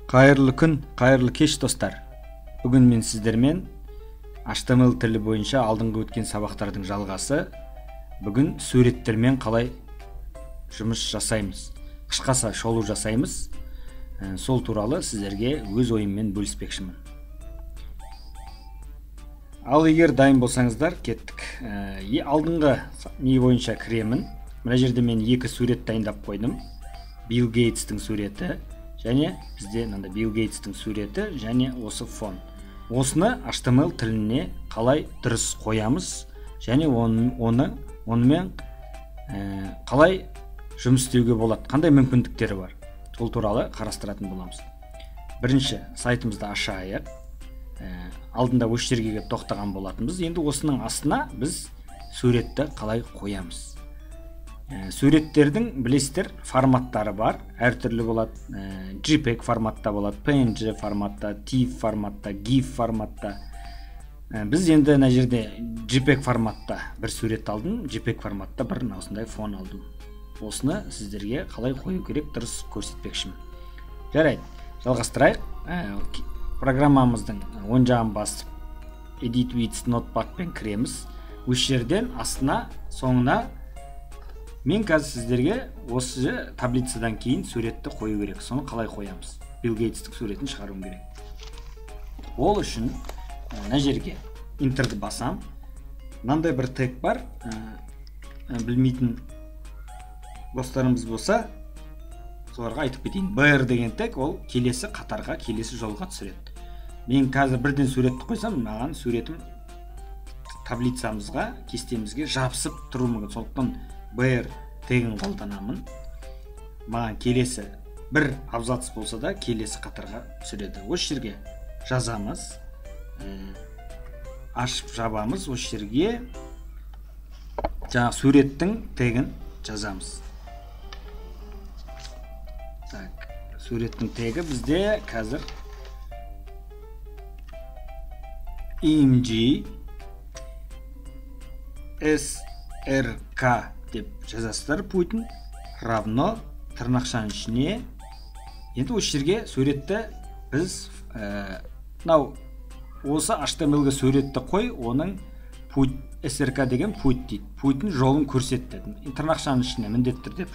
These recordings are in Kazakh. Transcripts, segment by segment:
Қайырлы күн, қайырлы кеш достар. Бүгін мен сіздермен HTML тілі бойынша алдыңғы өткен сабақтардың жалғасы. Бүгін суреттермен қалай жұмыс жасаймыз, қысқаша шолу жасаймыз. Сол туралы сіздерге өз ойыммен бөліспекшімін. Ал егер дайын болсаңыздар, кеттік. Алдыңғы не бойынша кіремін. Мына жерде мен екі сурет дайындап қойдым. Билл Гейтстің суреті және бізде мынандай Билл Гейтстің суреті және осы фон. Осыны HTML тіліне қалай дұрыс қоямыз және онымен қалай жұмыс істеуге болады, қандай мүмкіндіктері бар, сол туралы қарастыратын боламыз. Бірінші сайтымызды ашайық. Алдында осы жерге келіп тоқтаған болатынбыз. Енді осының астына біз суретті қалай қоямыз. Суреттердің білесіздер форматтары бар, әртүрлі болады. JPEG форматта болады, PNG форматта, TIFF форматта, GIF форматта. Біз енді мына жерде JPEG форматта бір сурет алдым, JPEG форматта бір осындай фон алдым. Осыны сіздерге қалай қою керек дұрыс көрсетпекшімін. Жарайды, жалғастырайық. Программамыздың оң жағын басып Edit with Notepad пен кіреміз. Осы жерден астына, соңына мен қазір сіздерге осы таблицадан кейін суретті қою керек. Соны қалай қоямыз? Билл Гейтстің суретін шығаруым керек. Ол үшін мына жерге Enter'ді басам. Мынандай бір тег бар. Білмейтін достарымыз болса, соларға айтып кетейін. BR деген тег ол келесі қатарға, келесі жолға түсіреді. Мен қазір бірден суретті қойсам, маған суретім таблицамызға, кестемізге жабысып тұру мүмкін. Сондықтан BR тегін қолданамын. Маған келесі бір абзац болса да келесі қатарға түсіреді. Осы жерге жазамыз, ашып жабамыз. Осы жерге жаңа суреттің тегін жазамыз. Суреттің тегі бізде қазір img srk деп жазасыздар. Путин равно тырнақшаның ішіне. Енді осы жерге суретті біз осы HTML-ге суретті қой, оның srk деген путь дейді. Путин жолын көрсетті. Тырнақшаның ішіне міндетті түрде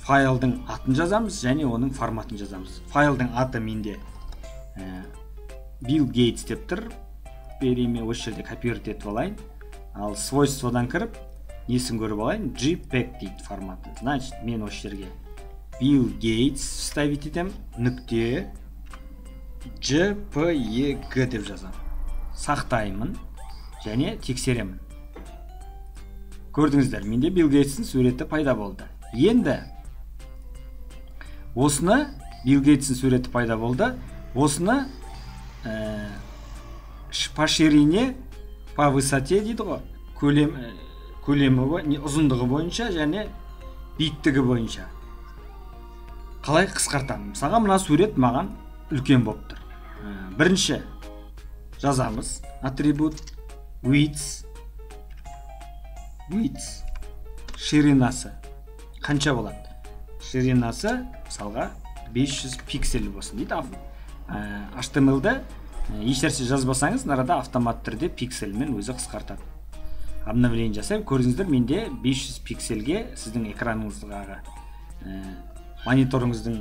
файлдың атын жазамыз және оның форматын жазамыз. Файлдың аты менде Билл Гейтс деп тұр. Береме осы жерде копировать етіп алайын. Ал свойстводан кіріп несін көріп алайын? JPEG дейді форматы. Значит, мен осы жерге Билл Гейтс вставить етем, нүкте JPEG деп жазам. Сақтаймын және тексеремін. Көрдіңіздер, менде Билл Гейтстің суреті пайда болды. Енді осыны Билл Гейтстің суреті пайда болды. Осыны по ширине, по высоте дейді ғой. Көлемі, ұзындығы бойынша және биіктігі бойынша қалай қысқартамын? Мысалға, мына сурет маған үлкен болып тұр. Бірінші жазамыз атрибут width, ширинасы қанша болады? Ширинасы мысалға 500 пиксель болсын дейді. HTML-да ешнәрсе жазбасаңыз, нарада автомат түрде пиксельмен өзі қысқартады. Обновление жасайым. Көрдіңіздер, менде 500 пиксельге сіздің экраныңыздағы мониторыңыздың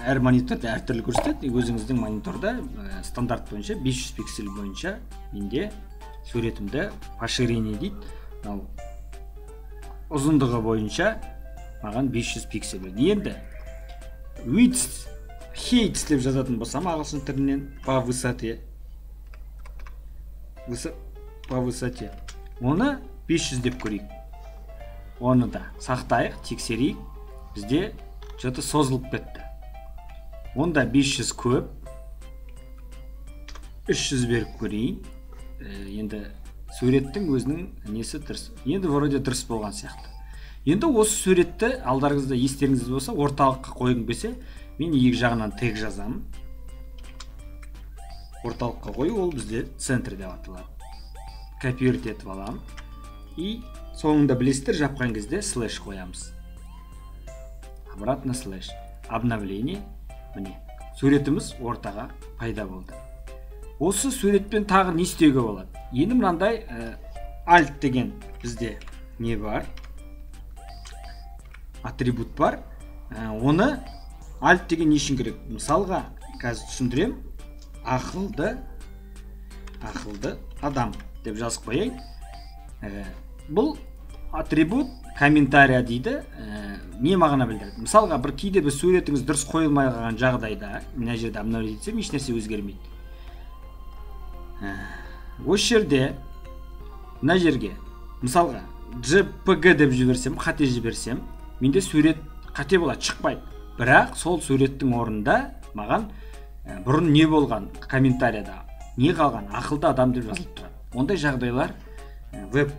әр мониторда әртүрлі көрсетеді. Өзіңіздің мониторда стандарт бойынша 500 пиксель бойынша менде суретімді поширение дейді. Ұзындығы бойынша маған 500 пиксель. Енді width height деп жазатын болсам, ағылшын тілінен по высоте. Оны 500 деп көрейік. Оны да сақтайық, тексерейік. Бізде жөті созылып кетті. Онда 500 көп. 300 беріп көрейін. Енді суреттің өзінің несі дұрыс. Енді вроде дұрыс болған сияқты. Енді осы суретті алдарыңызда естеріңіз болса, орталыққа қойғым келсе, мен екі жағынан тег жазамын. Орталыққа қою, ол бізде центр деп аталады. Копировать етіп аламын. И соңында білесіздер, жапқан кезде слэш қоямыз. Обратно слэш. Обновление. Міне. суретіміз ортаға пайда болды. Осы суретпен тағы не істеуге болады? Енді мынандай alt деген бізде не бар? Атрибут бар. Оны alt деген не үшін керек? Мысалға, қазір түсіндірем. Ақылды адам деп жазып қояйын. Бұл атрибут комментария дейді. Не мағына білдіреді? Мысалға, бір кейде бір суретіңіз дұрыс қойылмай қалған жағдайда, мына жерде обновить етсем, еш нәрсе өзгермейді. Осы жерде, мына жерге, мысалға, JPG деп жіберсем, қате жіберсем, менде сурет қате болады, шықпайды. Бірақ сол суреттің орнында маған бұрын не болған комментарияда, не қалған ақылды адам деп жазылып тұрады. Ондай жағдайлар веб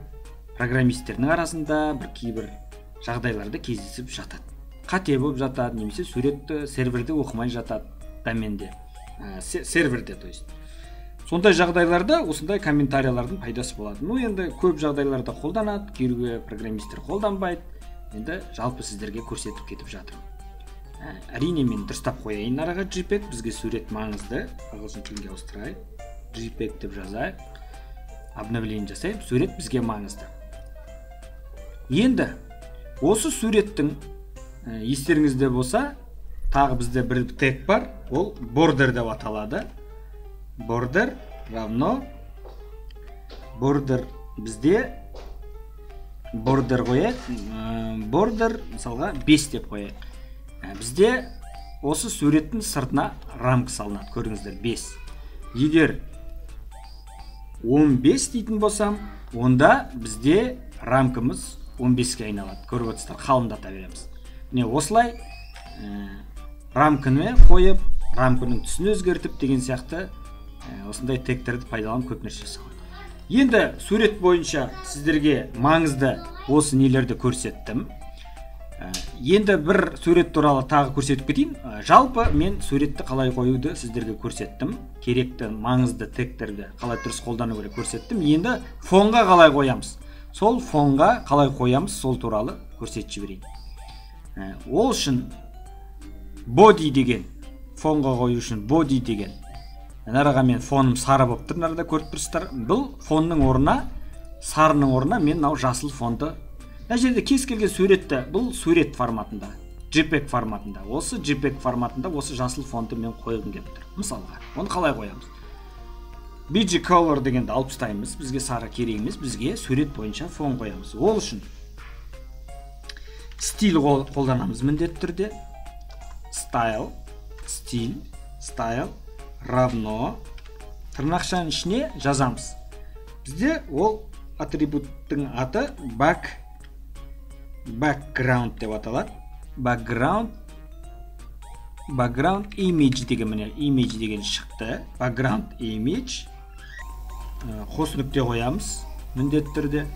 программистерінің арасында бір кейбір жағдайларда кездесіп жатады. Қате болып жатады, немесе суретті серверде оқымай жатады, доменде, серверде, то есть. Сондай жағдайларда осындай комментариялардың пайдасы болады. Енді көп жағдайларда қолданады, кейбір программистер қолданбайды. Енді жалпы сіздерге көрсетіп кетіп жатырмын. Әрине мен дұрыстап қояйын араға JPEG, бізге сурет маңызды. Ағылшын тіліне ауыстырайық. JPEG деп жазайық. Обновление жасайық, сурет бізге маңызды. Енді осы суреттің естеріңізде болса, тағы бізде бір тег бар, ол border деп аталады. Border равно border бізде border қояйық. Border мысалға 5 деп қояйық. Бізде осы суреттің сыртына рамка салынады, көріңіздер, 5. Егер 15 дейтін болсам, онда бізде рамкамыз 15-ке айналады. Көріп отырсыздар, қалыңдата береміз. Міне осылай рамканы қойып, рамканың түсін өзгертіп деген сияқты осындай тегтерді пайдаланып көп нәрсе жасалады. Енді сурет бойынша сіздерге маңызды осы нелерді көрсеттім. Енді бір сурет туралы тағы көрсетіп кетейін. Жалпы мен суретті қалай қоюды сіздерге көрсеттім. Керекті маңызды тегтерді қалай дұрыс қолдану керек көрсеттім. Енді фонға қалай қоямыз? Сол фонға қалай қоямыз, сол туралы көрсетіп жіберейін. Ол үшін body деген, фонға қою үшін body деген. Араға мен фоным сары болып тұр, нарада көріп тұрсыздар. Бұл фонның орнына, сарының орнына мен жасыл фонды. Мына жерде кез келген суретті, бұл сурет форматында, JPEG форматында. Осы JPEG форматында осы жасыл фонды мен қойғым келіп тұр. Мысалға, оны қалай қоямыз? BG color дегенді алып тастаймыз. Бізге сары керек емес, бізге сурет бойынша фон қоямыз. Ол үшін стиль қолданамыз міндетті түрде. Style равно тырнақшаның ішіне жазамыз. Бізде ол атрибуттың аты background деп аталады. Background image деген, міне image деген шықты. Background image қос нүкте қоямыз міндетті түрде.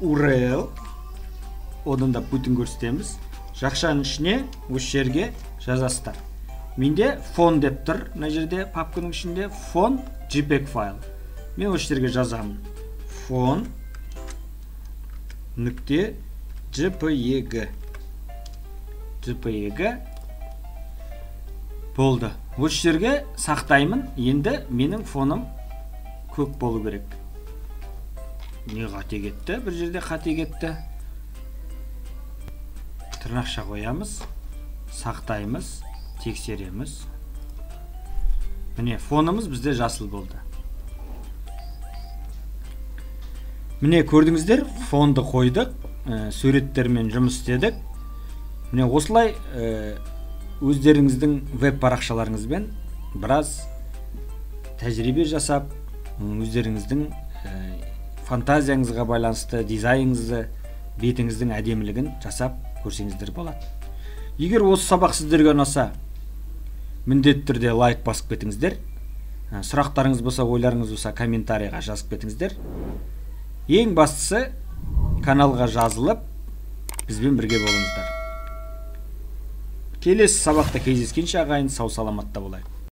URL одан да бүтін көрсетеміз. Жақшаның ішіне осы жерге жазасыздар. Менде фон деп тұр, мына жерде папканың ішінде фон JPEG файл. Мен осы жерге жазамын. Фон нүкте JPEG болды. Осы жерге сақтаймын. Енді менің фоным көк болу керек. Не қате кетті? Бір жерде қате кетті. Тырнақша қоямыз, сақтаймыз, тексереміз. Міне фонымыз бізде жасыл болды. Міне көрдіңіздер, фонды қойдық, суреттермен жұмыс істедік. Міне осылай өздеріңіздің веб парақшаларыңызбен біраз тәжірибе жасап, өздеріңіздің фантазияңызға байланысты дизайныңызды, бетіңіздің әдемілігін жасап көрсеңіздер болады. Егер осы сабақ сіздерге ұнаса, міндетті түрде лайк басып кетіңіздер. Сұрақтарыңыз болса, ойларыңыз болса, комментарийға жазып кетіңіздер. Ең бастысы, каналға жазылып, бізбен бірге болыңыздар. Келесі сабақта кездескенше ағайын, сау саламатта болайық.